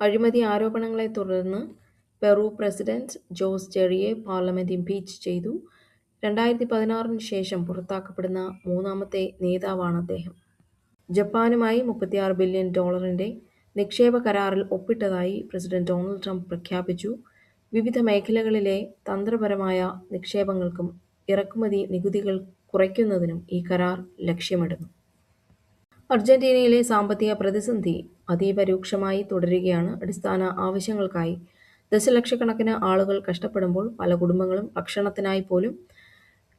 അഴിമതി ആരോപണങ്ങളെ തുടർന്ന് പെറു പ്രസിഡന്റ് ജോസ് ജെറിയെ പാർലമെന്റ് ഇംപീച്ച് ചെയ്തു. 2016 ശേഷം പുറത്താക്കപ്പെടുന്ന മൂന്നാമത്തെ നേതാവാണ് അദ്ദേഹം. ജപ്പാനുമായി $36 ബില്യൺ നിക്ഷേപ കരാറിൽ ഒപ്പിട്ടതായി പ്രസിഡന്റ് ഡൊണാൾഡ് ട്രംപ് പ്രഖ്യാപിച്ചു. വിവിധ മേഖലകളിലെ തന്ത്രപരമായ നിക്ഷേപങ്ങൾക്കും ഇറക്കുമതി നികുതികൾ കുറയ്ക്കുന്നതിനും ഈ കരാർ ലക്ഷ്യമിടുന്നു. അർജന്റീനയിലെ സാമ്പത്തിക പ്രതിസന്ധി അതീവ രൂക്ഷമായി തുടരുകയാണ്. അടിസ്ഥാന ആവശ്യങ്ങൾക്കായി ദശലക്ഷക്കണക്കിന് ആളുകൾ കഷ്ടപ്പെടുമ്പോൾ പല കുടുംബങ്ങളും ഭക്ഷണത്തിനായി പോലും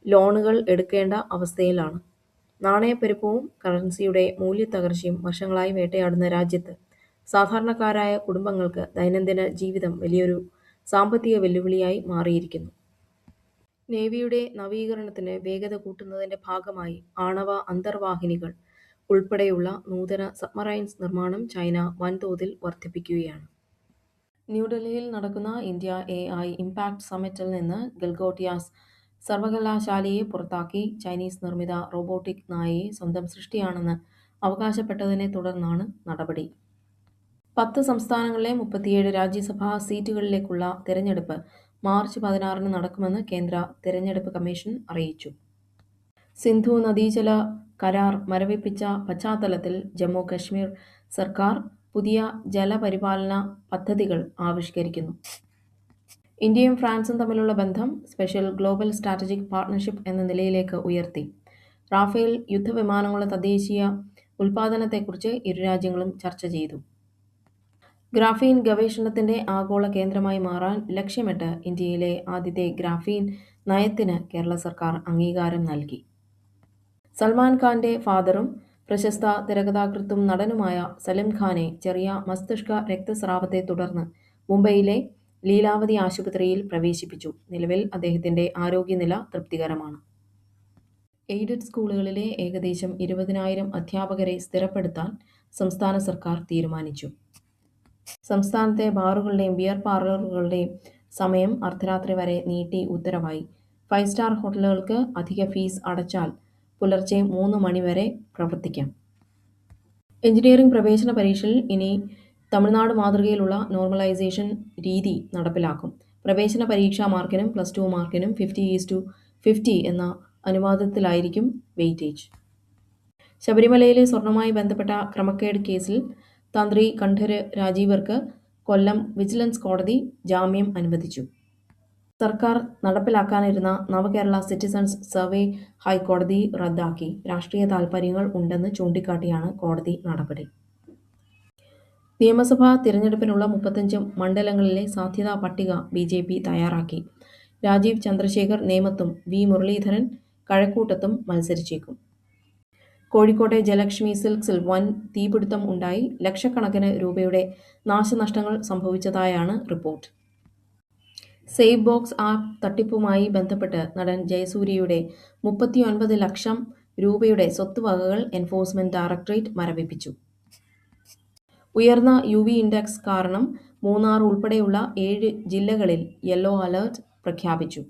ലോണുകൾ എടുക്കേണ്ട അവസ്ഥയിലാണ്. നാണയപ്പെരുപ്പവും കറൻസിയുടെ മൂല്യത്തകർച്ചയും വർഷങ്ങളായി വേട്ടയാടുന്ന രാജ്യത്ത് സാധാരണക്കാരായ കുടുംബങ്ങൾക്ക് ദൈനംദിന ജീവിതം വലിയൊരു സാമ്പത്തിക വെല്ലുവിളിയായി മാറിയിരിക്കുന്നു. നേവിയുടെ നവീകരണത്തിന് വേഗത കൂട്ടുന്നതിന്റെ ഭാഗമായി ആണവ അന്തർവാഹിനികൾ ഉൾപ്പെടെയുള്ള നൂതന സബ്മറൈൻസ് നിർമ്മാണം ചൈന വൻതോതിൽ വർദ്ധിപ്പിക്കുകയാണ്. ന്യൂഡൽഹിയിൽ നടക്കുന്ന ഇന്ത്യ AI ഇംപാക്ട് സമ്മിറ്റിൽ നിന്ന് ഗൽഗോട്ടിയാസ് സർവകലാശാലയെ പുറത്താക്കി. ചൈനീസ് നിർമ്മിത റോബോട്ടിക് നായയെ സ്വന്തം സൃഷ്ടിയാണെന്ന് അവകാശപ്പെട്ടതിനെ തുടർന്നാണ് നടപടി. 10 സംസ്ഥാനങ്ങളിലെ 37 രാജ്യസഭാ സീറ്റുകളിലേക്കുള്ള തിരഞ്ഞെടുപ്പ് മാർച്ച് 16 നടക്കുമെന്ന് കേന്ദ്ര തിരഞ്ഞെടുപ്പ് കമ്മീഷൻ അറിയിച്ചു. സിന്ധു നദീജല കരാർ മരവിപ്പിച്ച പശ്ചാത്തലത്തിൽ ജമ്മു കശ്മീർ സർക്കാർ പുതിയ ജലപരിപാലന പദ്ധതികൾ ആവിഷ്കരിക്കുന്നു. ഇന്ത്യയും ഫ്രാൻസും തമ്മിലുള്ള ബന്ധം സ്പെഷ്യൽ ഗ്ലോബൽ സ്ട്രാറ്റജിക് പാർട്ണർഷിപ്പ് എന്ന നിലയിലേക്ക് ഉയർത്തി. റാഫേൽ യുദ്ധവിമാനങ്ങളുടെ തദ്ദേശീയ ഉൽപ്പാദനത്തെക്കുറിച്ച് ഇരു രാജ്യങ്ങളും ചർച്ച ചെയ്തു. ഗ്രാഫീൻ ഗവേഷണത്തിന്റെ ആഗോള കേന്ദ്രമായി മാറാൻ ലക്ഷ്യമിട്ട് ഇന്ത്യയിലെ ആദ്യത്തെ ഗ്രാഫീൻ നയത്തിന് കേരള സർക്കാർ അംഗീകാരം നൽകി. സൽമാൻ ഖാന്റെ ഫാദറും പ്രശസ്ത തിരക്കഥാകൃത്തും നടനുമായ സലിം ഖാനെ ചെറിയ മസ്തിഷ്ക രക്തസ്രാവത്തെ തുടർന്ന് മുംബൈയിലെ ലീലാവതി ആശുപത്രിയിൽ പ്രവേശിപ്പിച്ചു. നിലവിൽ അദ്ദേഹത്തിന്റെ ആരോഗ്യനില തൃപ്തികരമാണ്. എയ്ഡഡ് സ്കൂളുകളിലെ ഏകദേശം 20,000 അധ്യാപകരെ സ്ഥിരപ്പെടുത്താൻ സംസ്ഥാന സർക്കാർ തീരുമാനിച്ചു. സംസ്ഥാനത്തെ ബാറുകളുടെയും ബിയർ പാർലറുകളുടെയും സമയം അർദ്ധരാത്രി വരെ നീട്ടി ഉത്തരവായി. 5 സ്റ്റാർ ഹോട്ടലുകൾക്ക് അധിക ഫീസ് അടച്ചാൽ പുലർച്ചെ 3 മണി വരെ പ്രവർത്തിക്കാം. എഞ്ചിനീയറിംഗ് പ്രവേശന പരീക്ഷയിൽ ഇനി തമിഴ്നാട് മാതൃകയിലുള്ള നോർമലൈസേഷൻ രീതി നടപ്പിലാക്കും. പ്രവേശന പരീക്ഷാ മാർക്കിനും +2 മാർക്കിനും 50:50 എന്ന അനുപാതത്തിലായിരിക്കും വെയിറ്റേജ്. ശബരിമലയിലെ സ്വർണവുമായി ബന്ധപ്പെട്ട ക്രമക്കേട് കേസിൽ തന്ത്രി കണ്ഠര് രാജീവർക്ക് കൊല്ലം വിജിലൻസ് കോടതി ജാമ്യം അനുവദിച്ചു. സർക്കാർ നടപ്പിലാക്കാനിരുന്ന നവകേരള സിറ്റിസൺസ് സർവേ ഹൈക്കോടതി റദ്ദാക്കി. രാഷ്ട്രീയ താൽപര്യങ്ങൾ ഉണ്ടെന്ന് ചൂണ്ടിക്കാട്ടിയാണ് കോടതി നടപടി. നിയമസഭാ തിരഞ്ഞെടുപ്പിനുള്ള 35 മണ്ഡലങ്ങളിലെ സാധ്യതാ പട്ടിക BJP തയ്യാറാക്കി. രാജീവ് ചന്ദ്രശേഖർ നേമത്തും വി മുരളീധരൻ കഴക്കൂട്ടത്തും മത്സരിച്ചേക്കും. കോഴിക്കോട്ടെ ജയലക്ഷ്മി സിൽക്സിൽ വൻ തീപിടുത്തം ഉണ്ടായി. ലക്ഷക്കണക്കിന് രൂപയുടെ നാശനഷ്ടങ്ങൾ സംഭവിച്ചതായാണ് റിപ്പോർട്ട്. സേവ് ബോക്സ് ആപ്പ് തട്ടിപ്പുമായി ബന്ധപ്പെട്ട് നടൻ ജയസൂര്യയുടെ 39 ലക്ഷം രൂപയുടെ സ്വത്തുവകകൾ എൻഫോഴ്സ്മെന്റ് ഡയറക്ടറേറ്റ് മരവിപ്പിച്ചു. ഉയർന്ന UV ഇൻഡെക്സ് കാരണം മൂന്നാർ ഉൾപ്പെടെയുള്ള 7 ജില്ലകളിൽ യെല്ലോ അലർട്ട് പ്രഖ്യാപിച്ചു.